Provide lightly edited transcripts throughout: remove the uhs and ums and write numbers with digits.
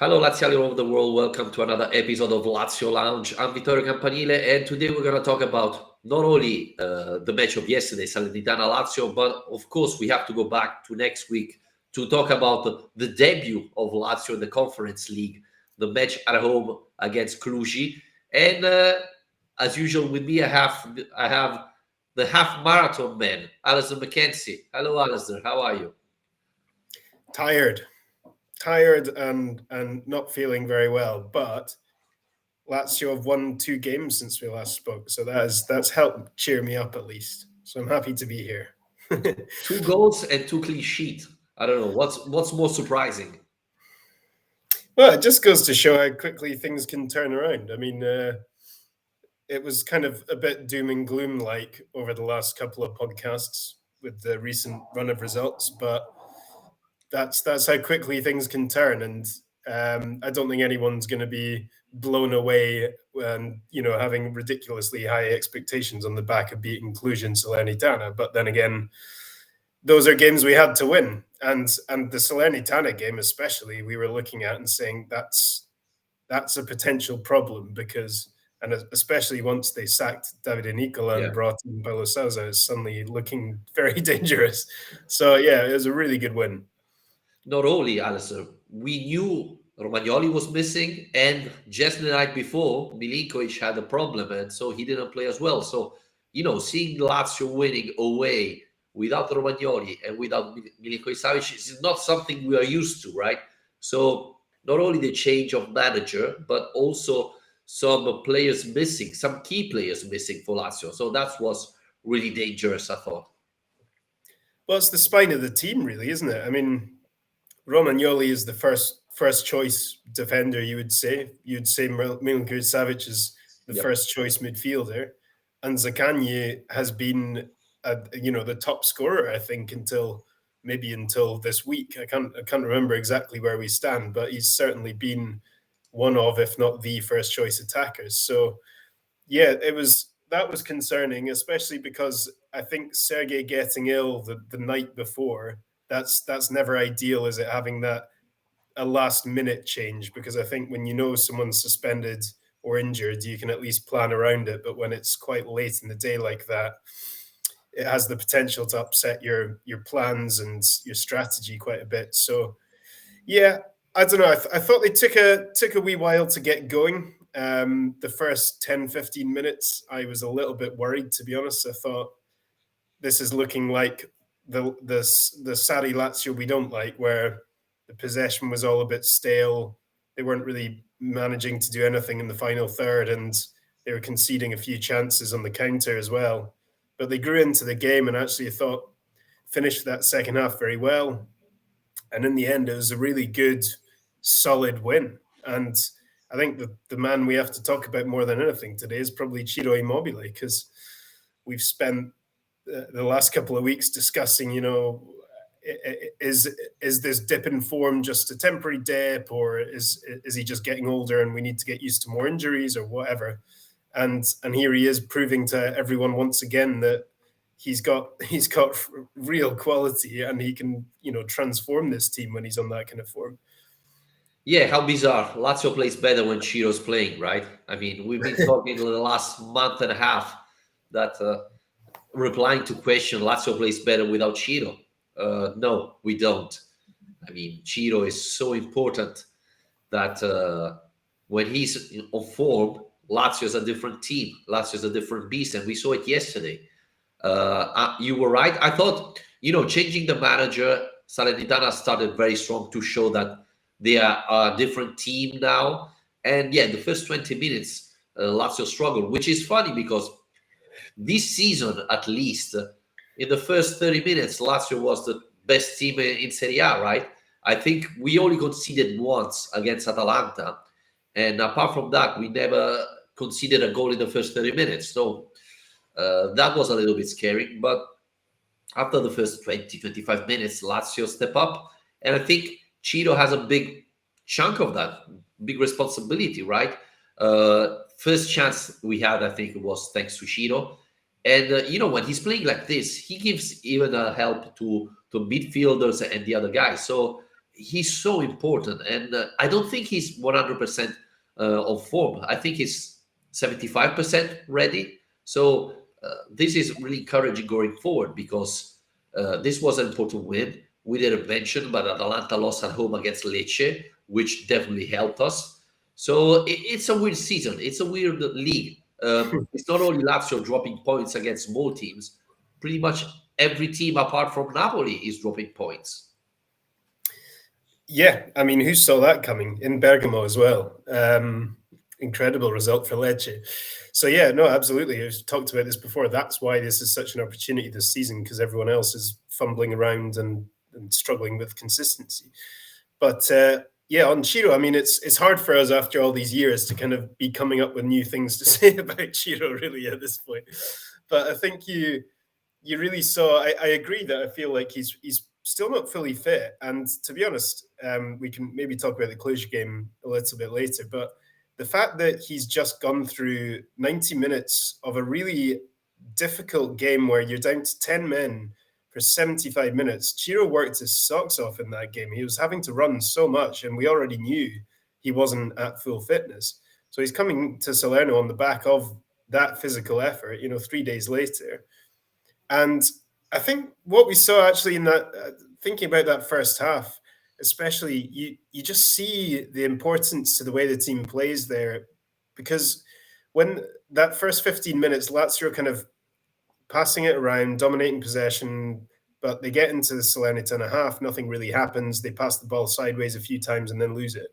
Hello, Laziali all over the world. Welcome to another episode of Lazio Lounge. I'm Vittorio Campanile, and today we're going to talk about not only the match of yesterday, Salernitana Lazio, but of course we have to go back to next week to talk about the debut of Lazio in the Conference League, the match at home against Cluj. And as usual with me, I have the half marathon man, Alasdair McKenzie. Hello, Alasdair. How are you? Tired and not feeling very well, but Lazio have won 2 games since we last spoke, so that's helped cheer me up at least. So I'm happy to be here. Two goals and two clean sheets. I don't know what's more surprising. Well, it just goes to show how quickly things can turn around. I mean, it was kind of a bit doom and gloom like over the last couple of podcasts with the recent run of results, but that's how quickly things can turn. And I don't think anyone's going to be blown away and having ridiculously high expectations on the back of beating Cluj and Salernitana. But then again, those are games we had to win, and the Salernitana game especially, we were looking at and saying that's a potential problem because. And especially once they sacked Davide Nicola Yeah. and brought in Paulo Sousa, it's suddenly looking very dangerous. So yeah, it was a really good win. Not only, Alistair, we knew Romagnoli was missing, and just the night before, Milinkovic had a problem, and so he didn't play as well. So, seeing Lazio winning away without Romagnoli and without Milinkovic-Savic is not something we are used to, right? So, not only the change of manager, but also some players missing, some key players missing for Lazio. So that was really dangerous, I thought. Well, it's the spine of the team, really, isn't it? I mean, Romagnoli is the first choice defender. You'd say Milinkovic Savic is the Yep. first choice midfielder, and Zaccagni has been, the top scorer. I think until this week. I can't remember exactly where we stand, but he's certainly been one of, if not the first choice attackers. So yeah, that was concerning, especially because I think Sergei getting ill the night before, that's never ideal, is it, having that a last minute change? Because I think when someone's suspended or injured, you can at least plan around it. But when it's quite late in the day like that, it has the potential to upset your plans and your strategy quite a bit. So yeah, I don't know. I thought they took a wee while to get going. The first 10, 15 minutes, I was a little bit worried, to be honest. I thought this is looking like the Sarri Lazio we don't like, where the possession was all a bit stale. They weren't really managing to do anything in the final third, and they were conceding a few chances on the counter as well. But they grew into the game and actually thought finished that second half very well. And in the end, it was a really good, solid win. And I think the man we have to talk about more than anything today is probably Ciro Immobile, because we've spent the last couple of weeks discussing, is this dip in form just a temporary dip, or is he just getting older and we need to get used to more injuries or whatever? And here he is proving to everyone once again that he's got real quality, and he can transform this team when he's on that kind of form. Yeah, how bizarre. Lazio plays better when Ciro's playing, right? I mean, we've been talking the last month and a half that replying to question Lazio plays better without Ciro. No, we don't. I mean, Ciro is so important that when he's on form, Lazio is a different team. Lazio is a different beast, and we saw it yesterday. You were right. I thought, changing the manager, Salernitana started very strong to show that they are a different team now. And yeah, the first 20 minutes, Lazio struggled, which is funny because this season, at least, in the first 30 minutes, Lazio was the best team in Serie A, right? I think we only conceded once against Atalanta. And apart from that, we never conceded a goal in the first 30 minutes. So that was a little bit scary. But after the first 20, 25 minutes, Lazio step up. And I think Ciro has a big chunk of that, big responsibility, right? First chance we had, I think, was thanks to Ciro. And, when he's playing like this, he gives even a help to midfielders and the other guys. So he's so important, and I don't think he's 100% of form. I think he's 75% ready. So this is really encouraging going forward because this was an important win. We didn't mention, but Atalanta lost at home against Lecce, which definitely helped us. So it's a weird season. It's a weird league. It's not only Lazio dropping points against small teams. Pretty much every team apart from Napoli is dropping points. Yeah, I mean, who saw that coming in Bergamo as well? Incredible result for Lecce. So yeah, no, absolutely. I've talked about this before. That's why this is such an opportunity this season because everyone else is fumbling around and struggling with consistency. But yeah, on Ciro, I mean, it's hard for us after all these years to kind of be coming up with new things to say about Ciro, really, at this point. But I think you really saw. I agree that I feel like he's still not fully fit. And to be honest, we can maybe talk about the Cluj game a little bit later. But the fact that he's just gone through 90 minutes of a really difficult game where you're down to 10 men for 75 minutes, Chiro worked his socks off in that game. He was having to run so much, and we already knew he wasn't at full fitness. So he's coming to Salerno on the back of that physical effort, 3 days later. And I think what we saw actually in that, thinking about that first half, especially, you just see the importance to the way the team plays there, because when that first 15 minutes, Lazio kind of passing it around, dominating possession, but they get into the Salernitana half, nothing really happens. They pass the ball sideways a few times and then lose it.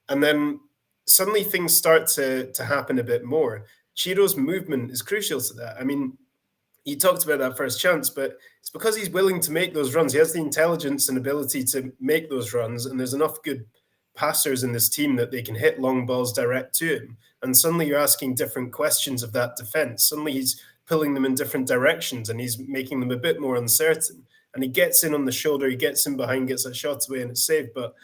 And then suddenly things start to happen a bit more. Chiro's movement is crucial to that. I mean, you talked about that first chance, but it's because he's willing to make those runs. He has the intelligence and ability to make those runs, and there's enough good passers in this team that they can hit long balls direct to him. And suddenly you're asking different questions of that defense. Suddenly he's pulling them in different directions and he's making them a bit more uncertain. And he gets in on the shoulder, he gets in behind, gets that shot away, and it's saved. But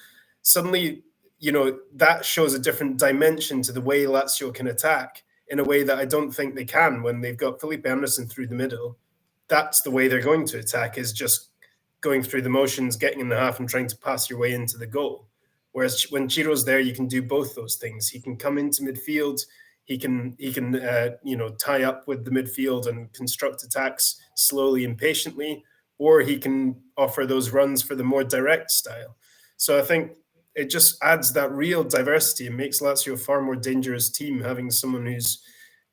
suddenly, that shows a different dimension to the way Lazio can attack in a way that I don't think they can when they've got Felipe Anderson through the middle. That's the way they're going to attack, is just going through the motions, getting in the half and trying to pass your way into the goal. Whereas when Chiro's there, you can do both those things. He can come into midfield, he can tie up with the midfield and construct attacks slowly and patiently, or he can offer those runs for the more direct style. So I think it just adds that real diversity and makes Lazio a far more dangerous team, having someone who's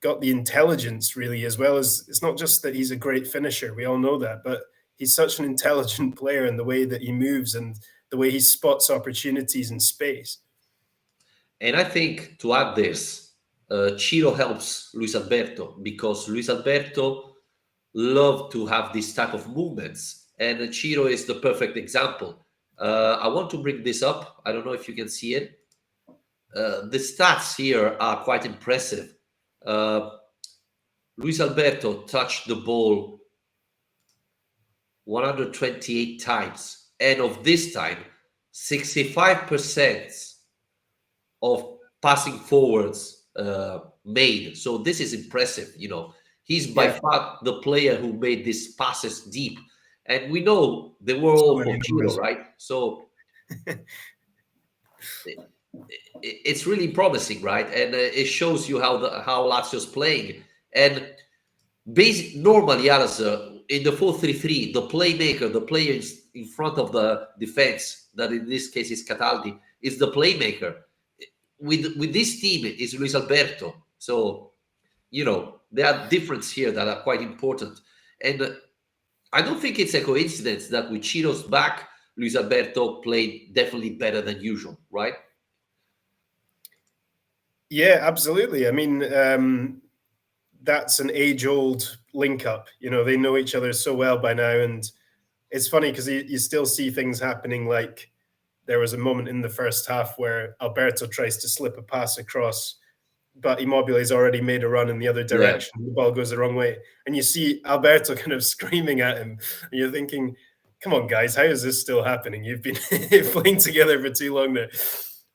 got the intelligence, really, as well as, it's not just that he's a great finisher, we all know that, but he's such an intelligent player in the way that he moves and the way he spots opportunities in space. And I think to add this, Ciro helps Luis Alberto because Luis Alberto love to have this type of movements, and Ciro is the perfect example. I want to bring this up. I don't know if you can see it. The stats here are quite impressive. Uh, Luis Alberto touched the ball 128 times, and of this time, 65% of passing forwards made. So this is impressive. He's by Yeah, far the player who made these passes deep, and we know they were so all for many Ciro, numbers. right? So it, it's really promising, right? And it shows you how Lazio's playing. And normally, Alas, in the 4-3-3, the playmaker, the player in front of the defense, that in this case is Cataldi, is the playmaker. With this team is Luis Alberto. So, there are differences here that are quite important. And I don't think it's a coincidence that with Chiro's back, Luis Alberto played definitely better than usual, right? Yeah, absolutely. I mean, that's an age-old link-up. They know each other so well by now, and it's funny because you still see things happening. Like there was a moment in the first half where Alberto tries to slip a pass across, but Immobile's already made a run in the other Yeah. direction. The ball goes the wrong way, and you see Alberto kind of screaming at him. And you're thinking, "Come on, guys, how is this still happening? You've been playing together for too long now."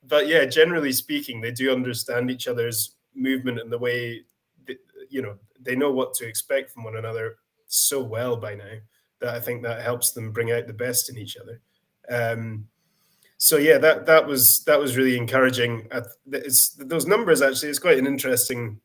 But yeah, generally speaking, they do understand each other's movement and the way that, they know what to expect from one another so well by now that I think that helps them bring out the best in each other. Um, So yeah, that was really encouraging. It's those numbers actually. It's quite an interesting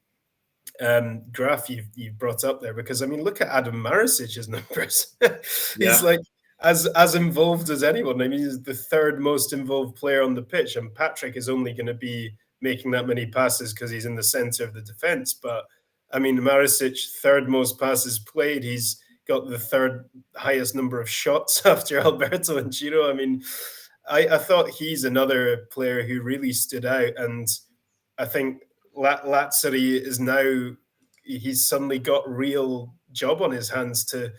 graph you've brought up there because I mean, look at Adam Marisic's numbers. He's Yeah. like as involved as anyone. I mean, he's the third most involved player on the pitch, and Patrick is only going to be making that many passes because he's in the center of the defense. But I mean, Marisic, third most passes played. He's got the third highest number of shots after Alberto and Ciro. I mean, I thought he's another player who really stood out, and I think Lazzari is now he's suddenly got real job on his hands to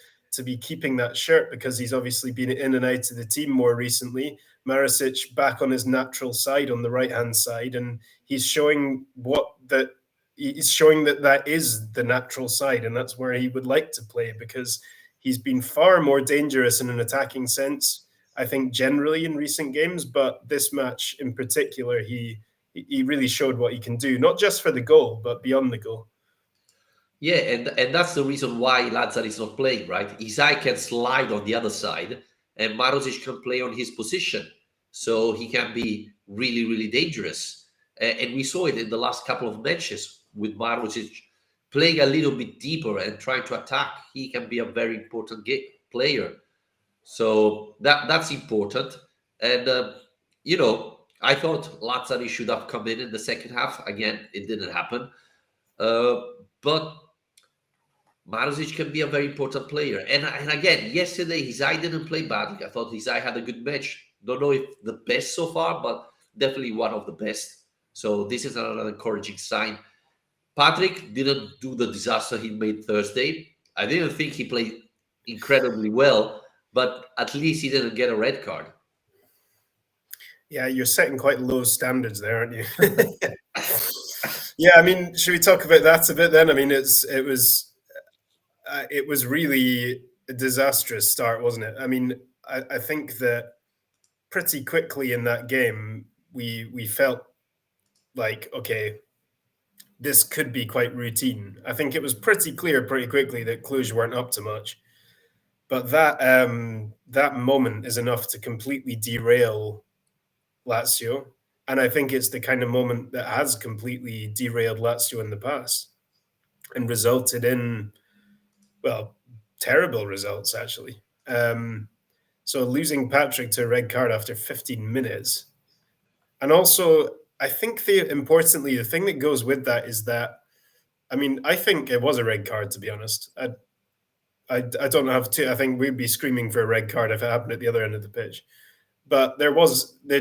be keeping that shirt because he's obviously been in and out of the team more recently. Marisic back on his natural side on the right hand side, and he's showing he's showing that that is the natural side, and that's where he would like to play because he's been far more dangerous in an attacking sense. I think generally in recent games, but this match in particular, he really showed what he can do, not just for the goal, but beyond the goal. Yeah, and that's the reason why Lazar is not playing, right? Isai can slide on the other side, and Marusic can play on his position, so he can be really, really dangerous. And we saw it in the last couple of matches with Marusic playing a little bit deeper and trying to attack. He can be a very important player. So that's important. And I thought Lazzari should have come in the second half. Again, it didn't happen. Uh, but Marusic can be a very important player. And again, yesterday his eye didn't play badly. I thought his eye had a good match. Don't know if the best so far, but definitely one of the best. So this is another encouraging sign. Patrick didn't do the disaster he made Thursday. I didn't think he played incredibly well, but at least he didn't get a red card. Yeah, you're setting quite low standards there, aren't you? Yeah, I mean, should we talk about that a bit then? I mean, it was really a disastrous start, wasn't it? I mean, I think that pretty quickly in that game we felt like okay, this could be quite routine. I think it was pretty clear pretty quickly that Cluj weren't up to much, but that moment is enough to completely derail Lazio, and I think it's the kind of moment that has completely derailed Lazio in the past and resulted in well terrible results actually. So losing Patrick to a red card after 15 minutes, and also I think importantly the thing that goes with that is that I mean I think it was a red card to be honest. I don't have to. I think we'd be screaming for a red card if it happened at the other end of the pitch. But there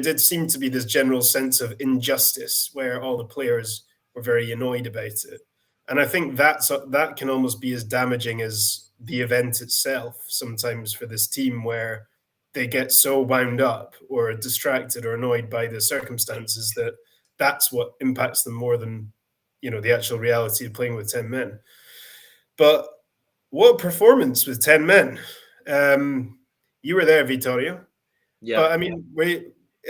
did seem to be this general sense of injustice where all the players were very annoyed about it, and I think that can almost be as damaging as the event itself sometimes for this team where they get so wound up or distracted or annoyed by the circumstances that that's what impacts them more than the actual reality of playing with 10 men. But what a performance with 10 men. You were there, Vittorio. Yeah. But I mean,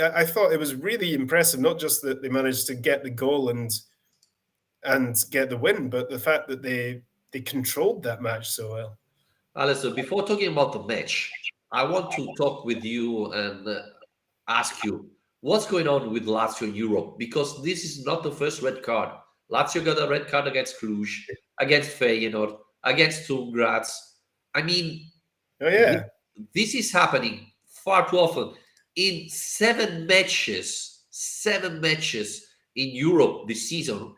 I thought it was really impressive, not just that they managed to get the goal and get the win, but the fact that they controlled that match so well. Alistair, before talking about the match, I want to talk with you and ask you what's going on with Lazio in Europe because this is not the first red card. Lazio got a red card against Cluj, against Feyenoord, against Sturm Graz. I mean, Oh thi- yeah, this is happening far too often. In seven matches in Europe this season,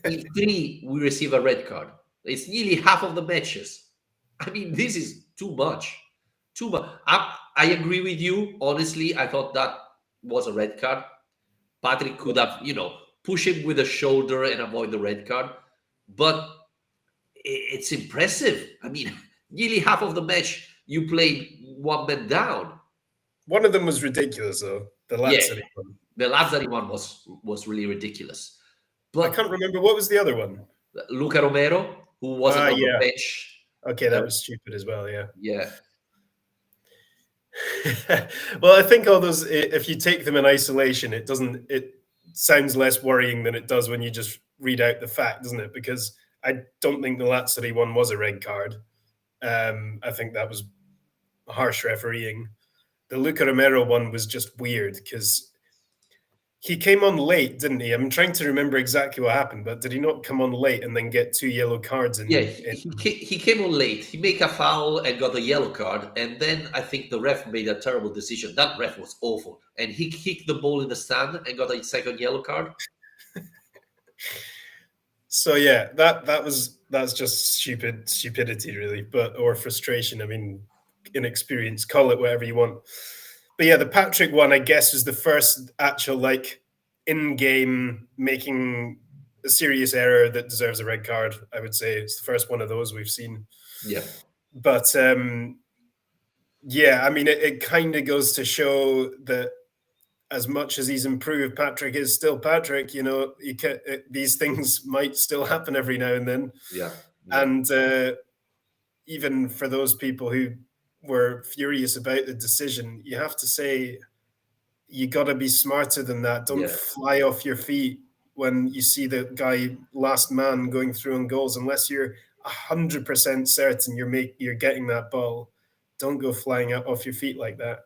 in three we receive a red card. It's nearly half of the matches. I mean, this is too much. Too much. I agree with you. Honestly, I thought that was a red card. Patrick could have, push him with a shoulder and avoid the red card. But it's impressive. I mean, nearly half of the match you played one man down. one of them was ridiculous though. The Yeah, Lazzari one. the Lazari one was really ridiculous. I But can't remember what was the other one. Luca Romero, who wasn't Ah, on the yeah. bench, Okay, uh, that was stupid as well. Yeah. yeah, Well, I think all those, if you take them in isolation, it sounds less worrying than it does when you just read out the fact, doesn't it? Because I don't think the Lazzari one was a red card. I think that was harsh refereeing. the Luca Romero one was just weird because he came on late, didn't he? I'm trying to remember exactly what happened, but did he not come on late and then get 2 yellow cards Yeah, in he came on late. He made a foul and got a yellow card, and then I think the ref made a terrible decision. That ref was awful, and he kicked the ball in the stand and got a second yellow card. So yeah, that's just stupidity really, but or frustration. I mean, inexperience, call it whatever you want. But yeah, the Patrick one, I guess, was the first actual like in-game making a serious error that deserves a red card. I would say it's the first one of those we've seen. Yeah, But yeah, I mean, it kind of goes to show that as much as he's improved, Patrick is still Patrick. You know, these things might still happen every now and then. yeah, yeah, And even for those people who were furious about the decision, you have to say you got to be smarter than that. Don't yeah. fly off your feet when you see the guy last man going through on goals, unless you're 100% certain you're getting that ball. Don't go flying out off your feet like that.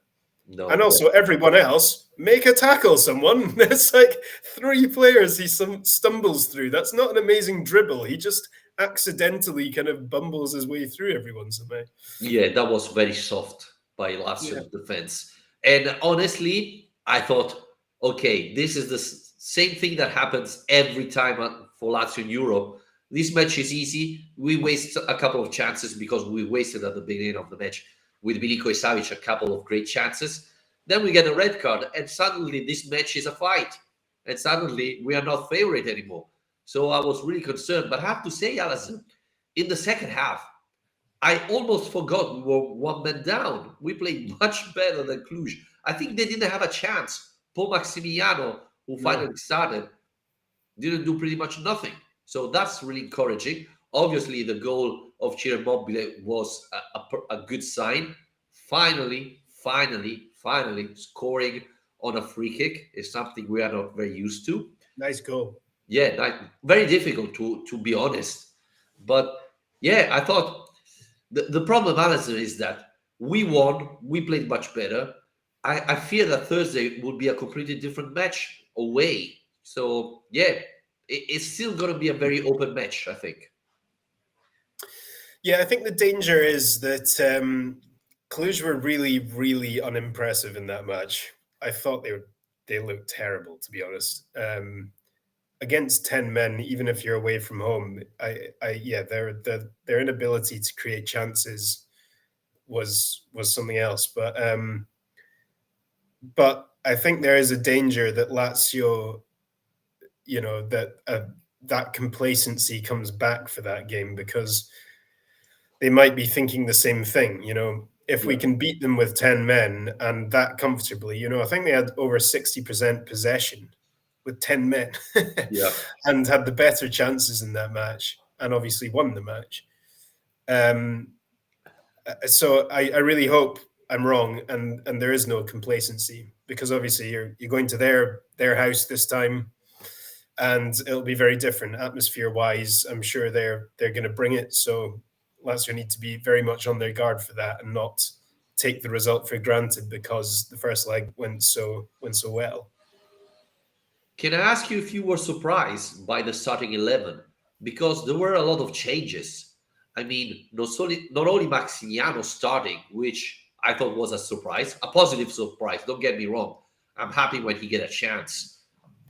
And No, also, everyone else, make a tackle someone. There's like 3 players he stumbles through. That's not an amazing dribble. He just accidentally kind of bumbles his way through everyone somehow. yeah, that was very soft by Yeah. Lazio's defense. And honestly, I thought, okay, this is the same thing that happens every time for Lazio in Europe. This match is easy. We waste a couple of chances because we wasted at the beginning of the match with Miliko Savic a couple of great chances. Then we get a red card, and suddenly this match is a fight. And suddenly we are not favorite anymore. So I was really concerned. But I have to say, Alison, in the second half, I almost forgot we were one man down. We played much better than Cluj. I think they didn't have a chance. Paul Maximiano, who No. finally started, didn't do pretty much nothing. So that's really encouraging. Obviously, the goal of Ciro Immobile was a good sign. Finally, scoring on a free kick is something we are not very used to. Nice goal. Yeah, very difficult to be honest. But yeah, I thought the problem, Alison, is that we won, we played much better. I fear that Thursday will be a completely different match away. So yeah, it's still going to be a very open match, I think. Yeah, I think the danger is that Cluj were really, really unimpressive in that match. I thought they looked terrible, to be honest. Against 10 men, even if you're away from home, yeah, their inability to create chances was something else. But I think there is a danger that Lazio, that complacency comes back for that game because they might be thinking the same thing. If we Yeah, can beat them with 10 men and that comfortably, I think they had over 60% possession with 10 men, yeah. and had the better chances in that match, and obviously won the match. Um, so I really hope I'm wrong, and there is no complacency because obviously you're going to their house this time, and it'll be very different atmosphere wise. I'm sure they're going to bring it. So Lazio need to be very much on their guard for that and not take the result for granted because the first leg went so well. Can I ask you if you were surprised by the starting 11? Because there were a lot of changes. I mean, not only Maximiano starting, which I thought was a surprise, a positive surprise, don't get me wrong. I'm happy when he get a chance.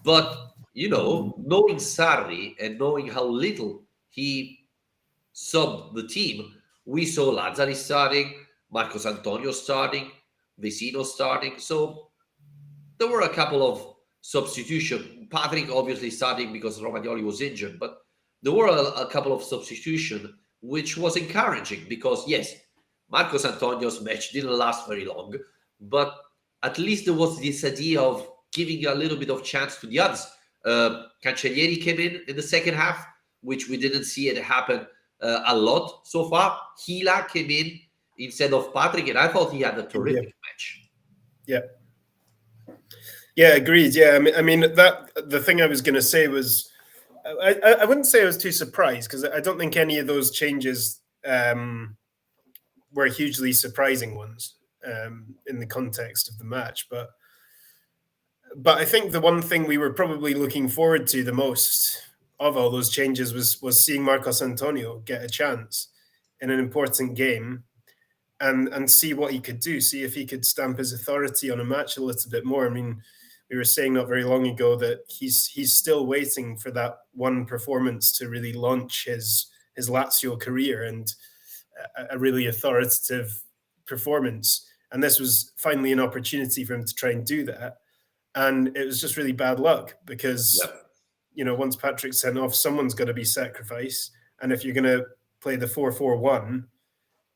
But, knowing Sarri and knowing how little he subbed the team, we saw Lazzari starting, Marcos Antonio starting, Vecino starting. So there were a couple of substitution. Patrick obviously starting because Romagnoli was injured, but there were a couple of substitution, which was encouraging because yes, Marcos Antonio's match didn't last very long, but at least there was this idea of giving a little bit of chance to the others. Cancellieri came in the second half, which we didn't see it happen a lot so far. Gila came in instead of Patrick, and I thought he had a Yeah, terrific match. yeah, yeah. Agreed. Yeah, I mean that the thing I was going to say was I wouldn't say I was too surprised because I don't think any of those changes were hugely surprising ones. in the context of the match. But I think the one thing we were probably looking forward to the most of all those changes was seeing Marcos Antonio get a chance in an important game and see what he could do, see if he could stamp his authority on a match a little bit more. I mean, we were saying not very long ago that he's still waiting for that one performance to really launch his Lazio career and a really authoritative performance. And this was finally an opportunity for him to try and do that. And it was just really bad luck because, Yeah, once Patrick's sent off, someone's got to be sacrificed. And if you're going to play the 4-4-1,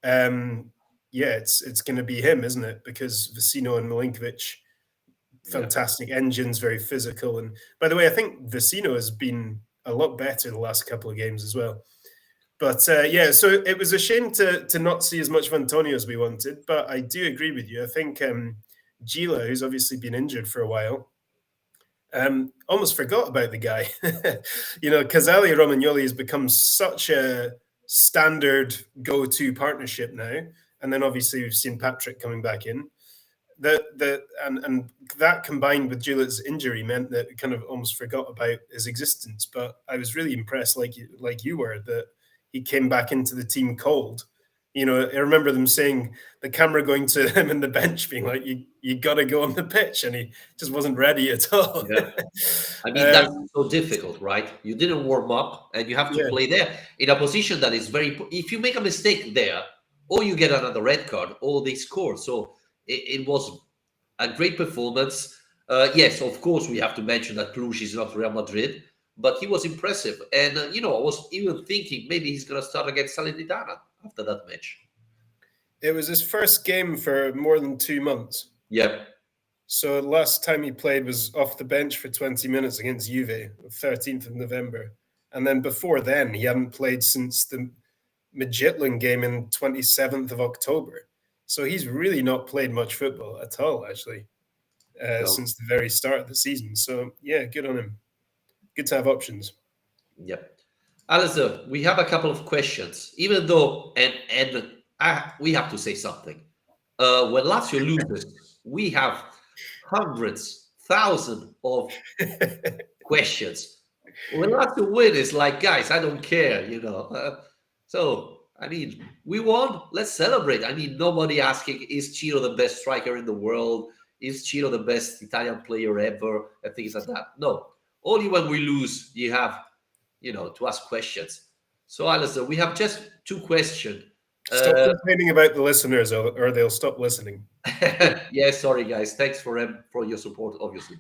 um, yeah, it's going to be him, isn't it? Because Vecino and Milinkovic, yeah, fantastic engines, very physical. And by the way, I think Vecino has been a lot better the last couple of games as well. But yeah, so it was a shame to not see as much of Antonio as we wanted. But I do agree with you. I think Gila, who's obviously been injured for a while, almost forgot about the guy. Casali Romagnoli has become such a standard go-to partnership now, and then obviously we've seen Patrick coming back in. And that combined with Juliet's injury meant that we kind of almost forgot about his existence. But I was really impressed, like you were, that he came back into the team cold. I remember them saying the camera going to him in the bench, being like, "You got to go on the pitch," and he just wasn't ready at all. yeah. I mean, that's um, so difficult, right? You didn't warm up and you have to yeah, play there in a position that is very, if you make a mistake there, or you get another red card, or they score. So it was a great performance. Yes, of course, we have to mention that Cluj is not Real Madrid, but he was impressive. And, I was even thinking maybe he's going to start against Salernitana after that match. it was his first game for more than 2 months. Yeah, So last time he played was off the bench for 20 minutes against Juve, 13th of November. And then before then, he hadn't played since the Midtjylland game in 27th of October. So he's really not played much football at all, actually, no, since the very start of the season. So yeah, good on him. Good to have options. yeah. Alasdair, we have a couple of questions, even though, we have to say something. When Lazio loses, we have hundreds, thousands of questions. When Lazio win, it's like, guys, I don't care. So, I mean, we won. Let's celebrate. I mean, nobody asking, is Ciro the best striker in the world? Is Ciro the best Italian player ever? And things like that. No. Only when we lose, you have, to ask questions. So, Alistair, we have just two questions. Stop Uh, complaining about the listeners, or they'll stop listening. yeah, sorry, guys. Thanks for your support, obviously.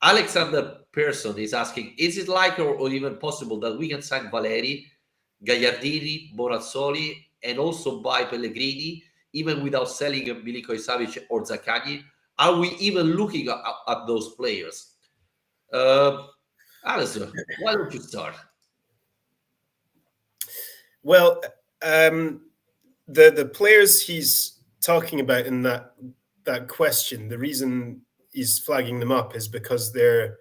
Alexander Pearson is asking, is it likely or even possible that we can sign Valeri, Gagliardini, Borazzoli, and also buy Pellegrini, even without selling Milinkovic Savic or Zaccagni? Are we even looking at those players? Uh, Alistair, why don't you start? Well, um, the players he's talking about in that question, the reason he's flagging them up is because they're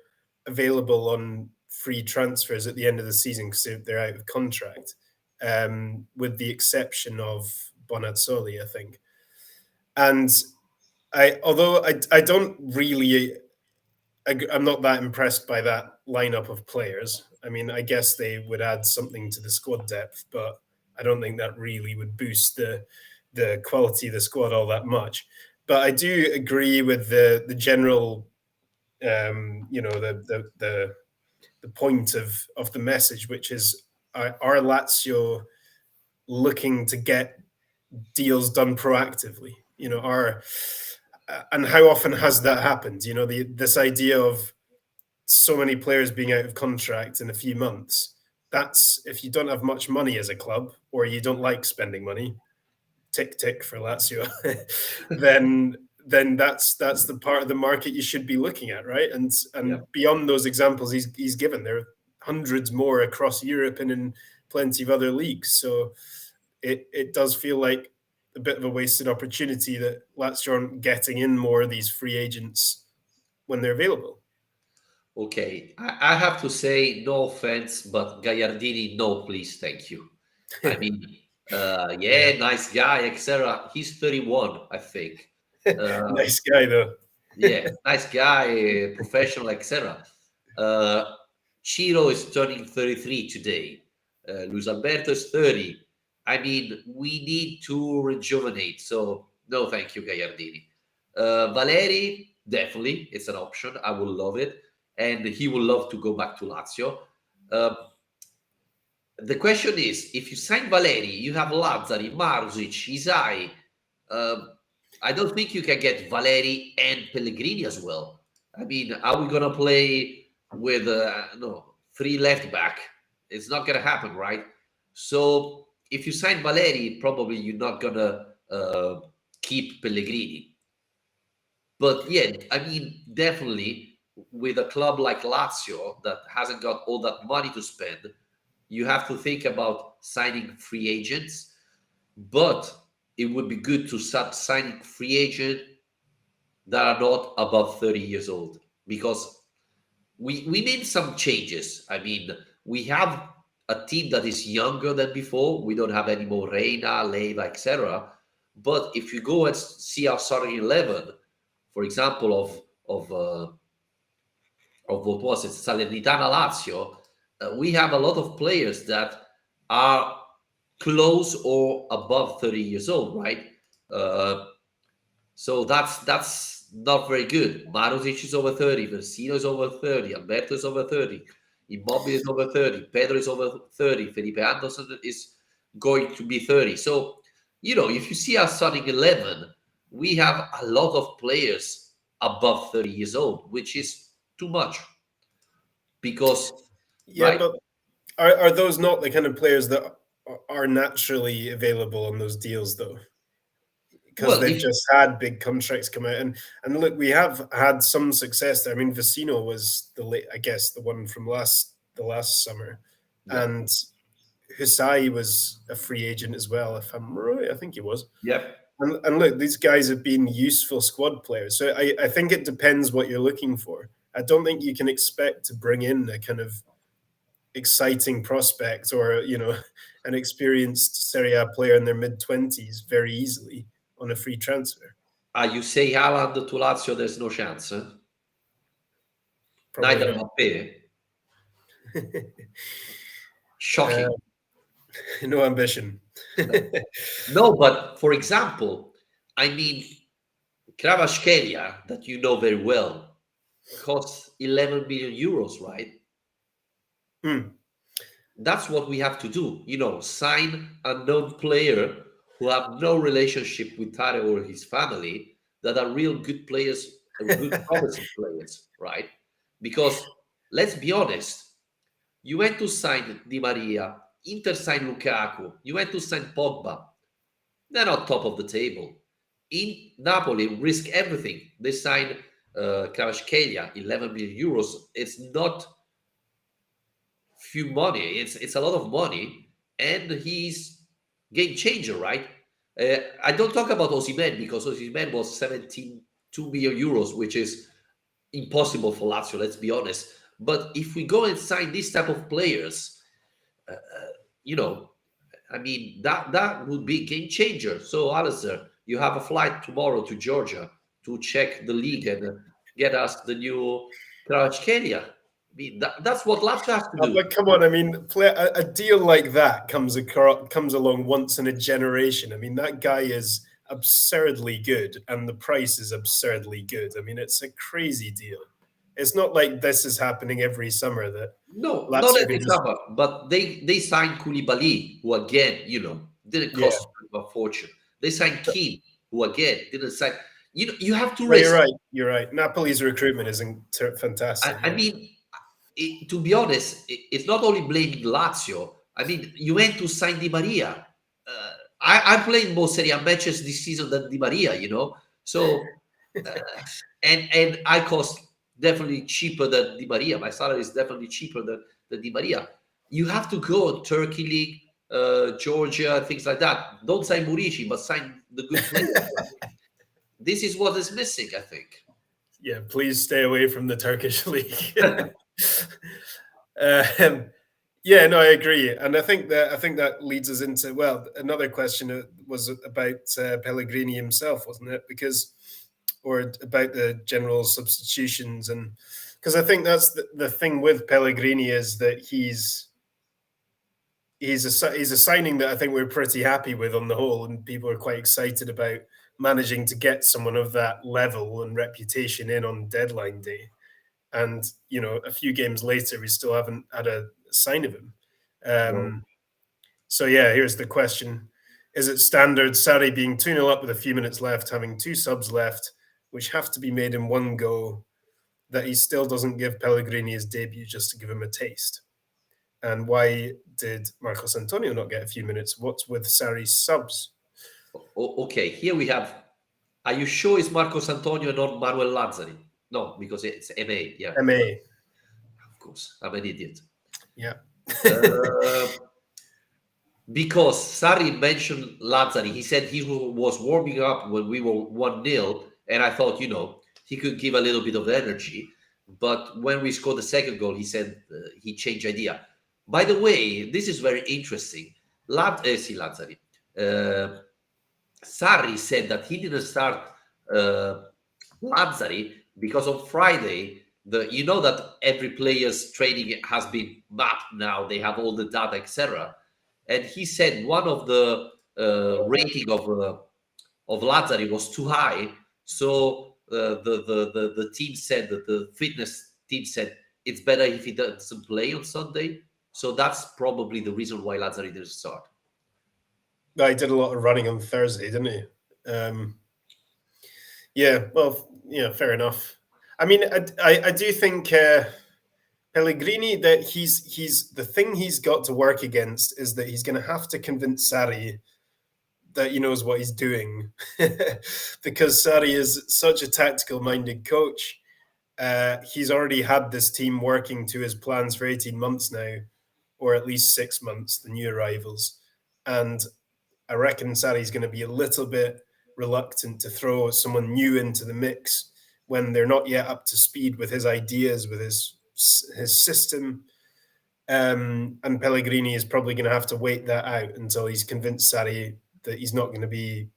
available on free transfers at the end of the season because they're out of contract, with the exception of Bonazzoli, I think. And although I don't really, I'm not that impressed by that lineup of players. I mean, I guess they would add something to the squad depth, but I don't think that really would boost the quality of the squad all that much. But I do agree with the general, the point of the message, which is, are Lazio looking to get deals done proactively? Are and how often has that happened? This idea of so many players being out of contract in a few months. That's if you don't have much money as a club or you don't like spending money, tick tick for Lazio, then that's the part of the market you should be looking at, right? And Yeah. beyond those examples he's given, there are hundreds more across Europe and in plenty of other leagues. So it does feel like a bit of a wasted opportunity that Lazio aren't getting in more of these free agents when they're available. Okay. I have to say, no offense, but Gagliardini, no, please, thank you. I mean, Yeah, Yeah, nice guy, etc. He's 31, I think. Uh, nice guy though. yeah, nice guy, professional, etc. Uh, Ciro is turning 33 today. Luis Alberto is 30. I mean, we need to rejuvenate. So, no, thank you, Gagliardini. Valeri, definitely, it's an option. I will love it. And he will love to go back to Lazio. Uh, the question is, if you sign Valeri, you have Lazzari, Marusic, Isai. Um, I don't think you can get Valeri and Pellegrini as well. I mean, are we gonna play with no three left back? It's not gonna happen, right? So if you sign Valeri, probably you're not gonna keep Pellegrini. But yeah, I mean, definitely with a club like Lazio that hasn't got all that money to spend, you have to think about signing free agents, but it would be good to start signing free agents that are not above 30 years old because we need some changes. I mean, we have a team that is younger than before. We don't have any more Reina, Leiva, etc. But if you go and see our starting 11, for example, of what was it, Salernitana Lazio, we have a lot of players that are close or above 30 years old, right? Uh, so that's not very good. Marusic is over 30, Versino is over 30, Alberto is over 30, Immobile is over 30, Pedro is over 30, Felipe Anderson is going to be 30. So, if you see our starting 11, we have a lot of players above 30 years old, which is too much because, Yeah, right? but are those not the kind of players that are naturally available on those deals though? Because Well, they've if just had big contracts come out, and look, we have had some success there. I mean, Vecino was the late, I guess, the one from the last summer, yeah, and Husai was a free agent as well, if I'm right. I think he was. yep. And look, these guys have been useful squad players. So I think it depends what you're looking for. I don't think you can expect to bring in a kind of exciting prospect or an experienced Serie A player in their mid 20s very easily on a free transfer. You say Haaland to Lazio, there's no chance. Eh? Probably Neither not. Mbappe. uh, Shocking. no ambition. No, but for example, I mean, Kvaratskhelia, that you know very well, costs 11 million euros, right? Hmm. That's what we have to do. Sign a known player who have no relationship with Tare or his family that are real good players, good promising players, right? Because let's be honest, Juventus signed Di Maria, Inter signed Lukaku, Juventus signed Pogba. They're not top of the table. In Napoli, risk everything. They signed Kvaratskhelia, 11 million euros. It's not few money. It's a lot of money, and he's game changer, right? I don't talk about Osimhen because Osimhen was 17.2 million euros, which is impossible for Lazio. Let's be honest. But if we go and sign this type of players, you know, I mean that would be a game changer. So, Alasdair, you have a flight tomorrow to Georgia to check the league and get us the new Kvaratskhelia. I mean, that's what Lazio has to do. But come on, I mean, a deal like that comes along once in a generation. I mean, that guy is absurdly good, and the price is absurdly good. I mean, it's a crazy deal. It's not like this is happening every summer that No, not Lazio every can just summer, but they signed Koulibaly, who again, didn't yeah. cost a fortune. They signed Keane, who again didn't sign. You have to No, you're risk. right. You're right. Napoli's recruitment isn't I, fantastic. I Yeah. mean, to be honest, it's not only blaming Lazio. I mean, Juventus signed Di Maria. I'm playing more Serie A matches this season than Di Maria, So, uh, and I cost definitely cheaper than Di Maria. My salary is definitely cheaper than Di Maria. You have to go Turkey League, Georgia, things like that. Don't sign Murici, but sign the good players. Right? This is what is missing, I think. Yeah, please stay away from the Turkish league. um, Yeah, no, I agree, and I think that leads us into, well, another question was about Pellegrini himself, wasn't it? Because, or about the general substitutions, and because I think that's the thing with Pellegrini is that he's a signing that I think we're pretty happy with on the whole, and people are quite excited about managing to get someone of that level and reputation in on deadline day. And a few games later, we still haven't had a sign of him. No. So yeah, here's the question: is it standard Sarri being 2-0 up with a few minutes left, having two subs left, which have to be made in one go, that he still doesn't give Pellegrini his debut just to give him a taste? And why did Marcos Antonio not get a few minutes? What's with Sarri's subs? Okay, here we have. Are you sure it's Marcos Antonio, not Manuel Lazzari? No, because it's MA. Yeah, MA. of course. I'm an idiot. Yeah. Uh, because Sarri mentioned Lazzari. He said he was warming up when we were 1-0, and I thought, he could give a little bit of energy. But when we scored the second goal, he said he changed idea. By the way, this is very interesting. Lazzari. Uh, Sarri said that he didn't start uh, Lazzari because on Friday, that every player's training has been mapped now. They have all the data, etc. And he said one of the rating of Lazzari was too high. So the team said that the fitness team said it's better if he doesn't play on Sunday. So that's probably the reason why Lazzari didn't start. I did a lot of running on Thursday, didn't he? Yeah, well, yeah, fair enough. I mean, I do think Pellegrini, that he's the thing he's got to work against is that he's going to have to convince Sarri that he knows what he's doing, because Sarri is such a tactical minded coach. He's already had this team working to his plans for 18 months now, or at least 6 months, the new arrivals. And I reckon Sarri's going to be a little bit reluctant to throw someone new into the mix when they're not yet up to speed with his ideas, with his system. And Pellegrini is probably going to have to wait that out until he's convinced Sarri that he's not going to be,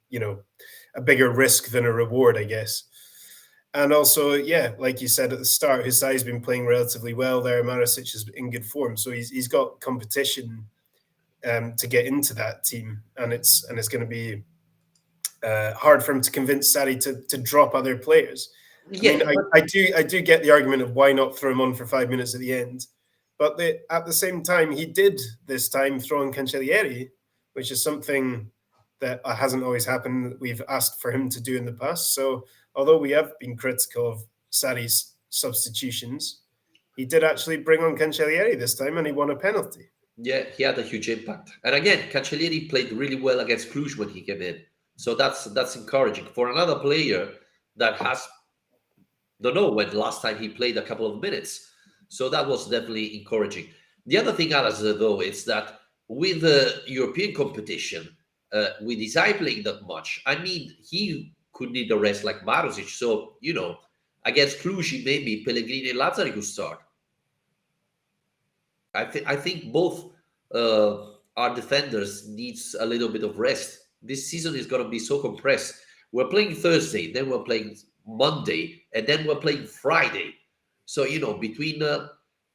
a bigger risk than a reward, I guess. And also, yeah, like you said at the start, his side's been playing relatively well there. Marisic is in good form, so he's got competition to get into that team, and it's going to be hard for him to convince Sarri to drop other players. I mean, Yeah, but I do get the argument of why not throw him on for 5 minutes at the end, but at the same time, he did this time throw in Cancellieri, which is something that hasn't always happened. That we've asked for him to do in the past. So although we have been critical of Sarri's substitutions, he did actually bring on Cancellieri this time, and he won a penalty. yeah, he had a huge impact. And again, Cancellieri played really well against Cluj when he came in. So that's encouraging for another player that has don't know when last time he played a couple of minutes. So that was definitely encouraging. The other thing, Alas, though, is that with the European competition, with his eye playing that much, I mean, he could need a rest like Marusic. So, against Cluj, maybe Pellegrini and Lazzari could start. I think both our defenders needs a little bit of rest. This season is going to be so compressed. We're playing Thursday, then we're playing Monday, and then we're playing Friday. So between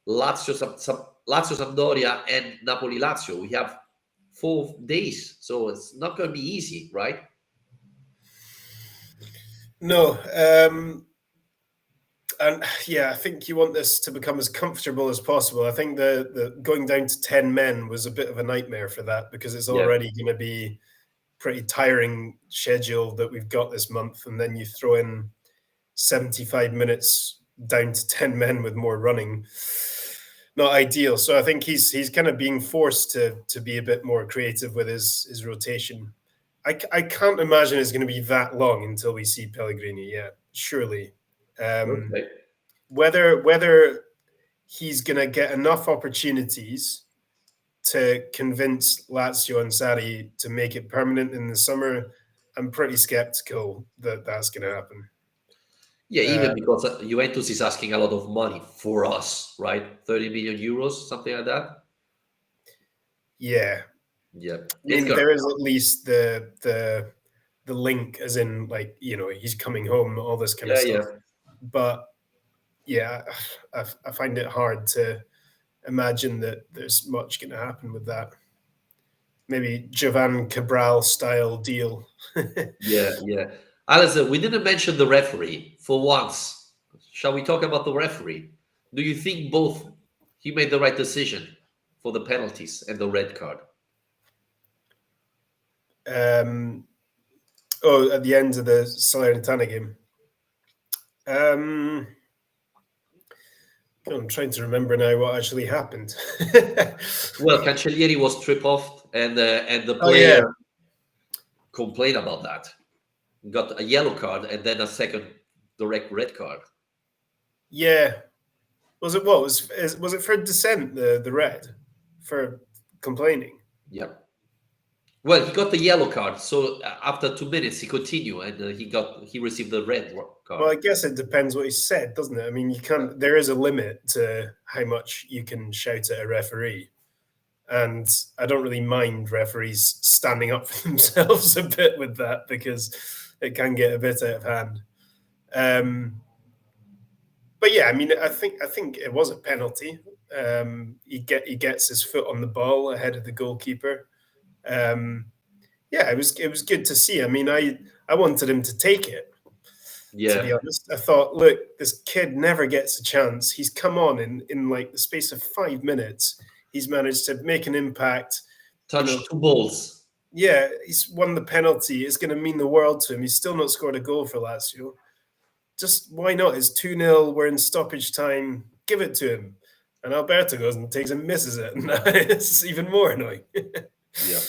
Lazio Sampdoria and Napoli Lazio, we have 4 days. So it's not going to be easy, right? No, and yeah, I think you want this to become as comfortable as possible. I think the going down to 10 men was a bit of a nightmare for that, because it's Yeah. already going to be pretty tiring schedule that we've got this month, and then you throw in 75 minutes down to 10 men with more running. Not ideal. So I think he's kind of being forced to be a bit more creative with his rotation. I can't imagine it's going to be that long until we see Pellegrini. Yeah, surely. Um, Okay. whether he's going to get enough opportunities to convince Lazio and Sarri to make it permanent in the summer, I'm pretty skeptical that that's going to happen. Yeah, Uh, even because Juventus is asking a lot of money for us, right? 30 million euros, something like that. Yeah, Yeah, I it's mean gonna there is at least the link, as in like he's coming home, all this kind of yeah, yeah. stuff. But yeah, I find it hard to imagine that there's much going to happen with that. Maybe Jovan Cabral style deal. Yeah, yeah. Alasdair, we didn't mention the referee for once. Shall we talk about the referee? Do you think both he made the right decision for the penalties and the red card? um, oh, at the end of the Salernitana game. Um, I'm trying to remember now what actually happened. Well, Cancellieri was stripped off, and the Oh yeah, player complained about that. Got a yellow card and then a second direct red card. yeah. Was it what was it for dissent, the red for complaining? Yeah. Well, he got the yellow card, so after 2 minutes he continued, and he received the red Well, card. I guess it depends what he said, doesn't it? I mean, you can't. There is a limit to how much you can shout at a referee, and I don't really mind referees standing up for themselves a bit with that because it can get a bit out of hand. Um, but yeah, I mean, I think it was a penalty. He gets his foot on the ball ahead of the goalkeeper. Um, yeah, it was good to see. I mean, I wanted him to take it. To Yeah, be honest, I thought, look, this kid never gets a chance. He's come on in like the space of 5 minutes. He's managed to make an impact. You know, touched two balls. yeah, he's won the penalty. It's going to mean the world to him. He's still not scored a goal for Lazio. Just why not? It's 2-0. We're in stoppage time. Give it to him. And Alberto goes and takes and misses it. And it's even more annoying. Yeah,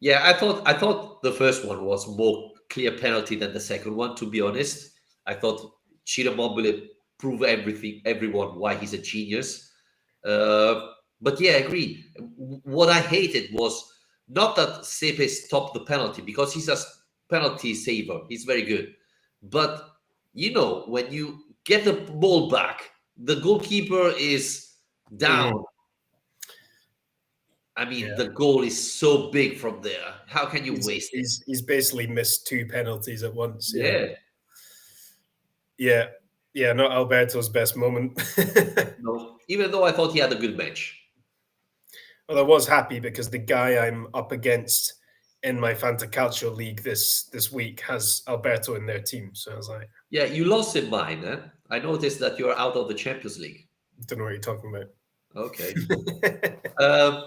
yeah. I thought the first one was more clear penalty than the second one. To be honest, I thought Ciro Immobile proved everyone why he's a genius. Uh, but yeah, I agree. What I hated was not that Sepe stopped the penalty because he's a penalty saver. He's very good. But when you get the ball back, the goalkeeper is Mhm. down. I mean, Yeah, the goal is so big from there. How can you he's, waste it? he's he's basically missed two penalties at once. Yeah, Yeah. yeah, yeah. Not Alberto's best moment. No. Even though I thought he had a good match. Well, I was happy because the guy I'm up against in my Fantacalcio league this week has Alberto in their team. So I was like, Yeah, you lost in mine, eh? I noticed that you're out of the Champions League. don't know what you're talking Okay. about. Um,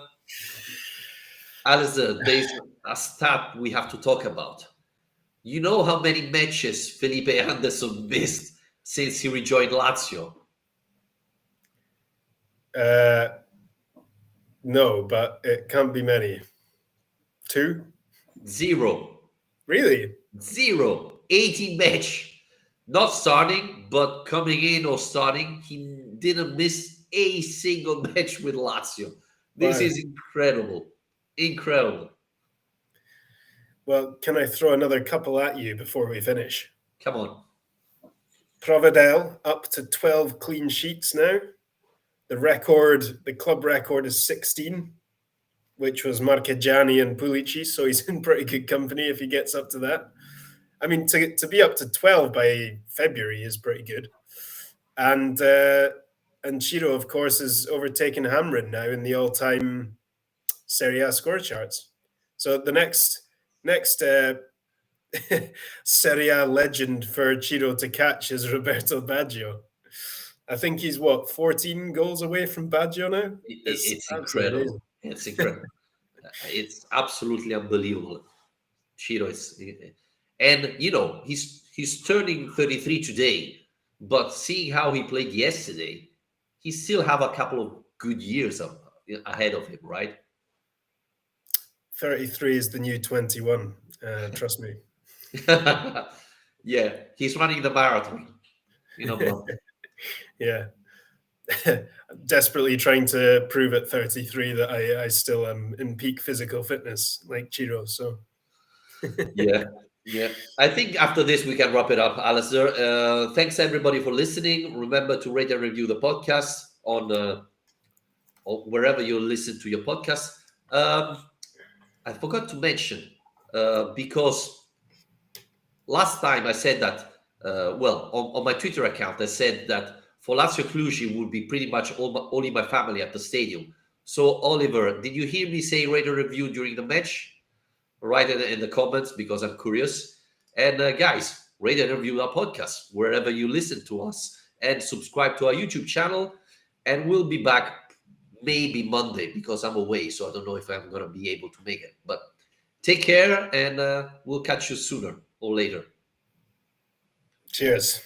Alistair, there's a stat we have to talk about. You know how many matches Felipe Anderson missed since he rejoined Lazio? uh, no, but it can't be many. Two? Zero. Really? Zero. 18 match. Not starting, but coming in or starting, he didn't miss a single match with Lazio. This Wow. is incredible. Incredible. Well, can I throw another couple at you before we finish? Come on. Providel up to 12 clean sheets now. The club record is 16, which was Marchegiani and Pulici, so he's in pretty good company if he gets up to that. I mean, to be up to 12 by February is pretty good. And Ciro, of course, has overtaken Hamrin now in the all-time Serie A score charts. So the next Serie A legend for Ciro to catch is Roberto Baggio. I think he's 14 goals away from Baggio now. It's It's absolutely incredible. amazing. It's incredible. It's absolutely unbelievable. Ciro is, and he's turning 33 today. But seeing how he played yesterday, he still have a couple of good years ahead of him, right? 33 is the new 21. Trust me. Yeah, he's running the marathon in a month. Yeah. Desperately trying to prove at 33 that I still am in peak physical fitness like Ciro. So Yeah, yeah. I think after this we can wrap it up, Alistair. Thanks everybody for listening. Remember to rate and review the podcast on wherever you listen to your podcast. Um, I forgot to mention because last time I said that, on my Twitter account, I said that for Lazio Cluj, it would be pretty much only my family at the stadium. So, Oliver, did you hear me say rate a review during the match? Write it in the comments because I'm curious. And guys, rate and review our podcast wherever you listen to us and subscribe to our YouTube channel. And we'll be back maybe Monday because I'm away. So I don't know if I'm going to be able to make it. But take care and we'll catch you sooner or later. Cheers.